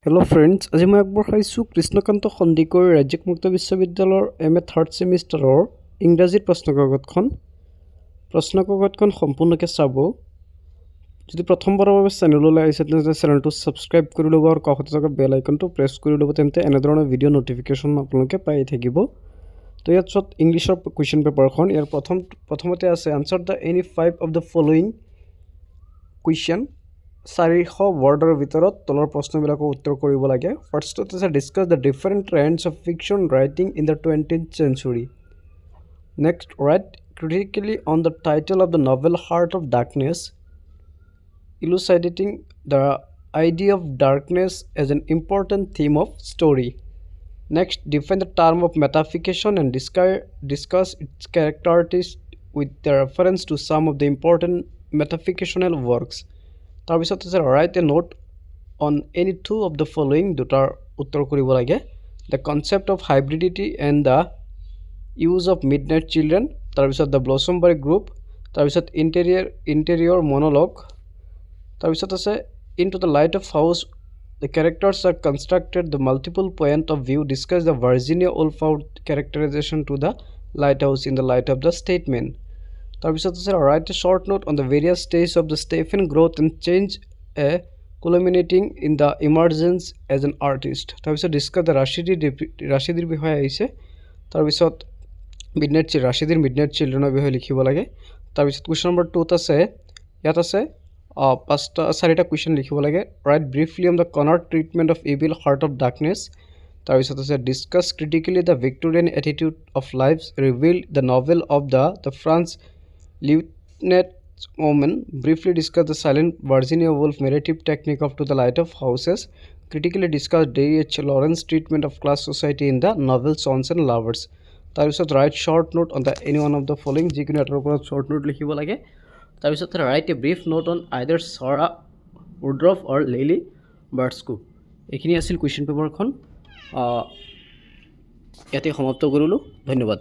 Hello friends, আজি মই আগবঢ়াইছোঁ কৃষ্ণকান্ত সন্দিকৈ ৰাজ্যিক মুক্ত বিশ্ববিদ্যালয়ৰ MA থাৰ্ড ছেমিষ্টাৰৰ ইংৰাজীত প্ৰশ্নকাকতখন সম্পূৰ্ণকৈ চাব। যদি প্ৰথমবাৰৰ বাবে চেনেললৈ আহিছে তেন্তে চেনেলটো ছাবস্ক্ৰাইব কৰি ল'ব আৰু কাষতে থকা বেল আইকনটো প্ৰেছ কৰি ল'ব, তেন্তে এনেধৰণৰ ভিডিঅ' নটিফিকেশ্যন আপোনালোকে পাই থাকিব। তো ইয়াত চত ইংলিছৰ কুৱেশ্যন পেপাৰখন ইয়াৰ প্ৰথমতে আছে answer the any 5 of the following question. 400 ৱৰ্ডৰ ভিতৰত তলৰ প্ৰশ্নবিলাকৰ উত্তৰ কৰিব লাগে। ফাৰ্ষ্টত আছে discuss the different trends of fiction writing in the 20th century। Next right critically on the title of the novel heart of darkness, elucidating the idea of darkness as an important theme of story. Next, define the term of metaphication and discuss its characteristics with the reference to some of the important metaphicational works. তাৰপিছত আছে write a note on any two of the following, দুটাৰ উত্তৰ কৰিব লাগে। The concept of hybridity and the use of midnight children, তাৰপিছত the Blossomberry group, তাৰপিছত interior monologue, তাৰপিছত আছে into the lighthouse house the characters are constructed the multiple point of view, discuss the Virginia Woolf characterization to the lighthouse in the light of the statement. তাৰপিছত আছে write a short note on the various stages of the Stephen growth and change, culminating in the emergence as an artist. তাৰপিছত discuss the ৰাছিদিৰ বিষয়ে আহিছে। তাৰপিছত ৰাছিদিৰ midnight চিলড্ৰেনৰ বিষয়ে লিখিব লাগে। তাৰপিছত কুৱেশ্যন নম্বৰ 2 আছে, ইয়াত আছে 4টা কুৱেশ্যন লিখিব লাগে। Write briefly on the Conrad treatment of evil heart of darkness. তাৰপিছত আছে discuss critically the Victorian attitude of life reveal the novel of the France lieutenant woman, briefly discuss the silent Virginia woolf narrative technique of To the Light of Houses, critically discuss D.H. Lawrence treatment of class society in the novel Sons and Lovers. তাৰপিছত write short note on the any one of the following, যিকোনো এটাৰ ওপৰত short note লিখিব লাগে। তাৰপিছত write a brief note on either Sarah Woodruff or Lily Bardscoe। এইখিনি আছিল question পেপাৰখন। ইয়াতে সমাপ্ত কৰিলোঁ। ধন্যবাদ।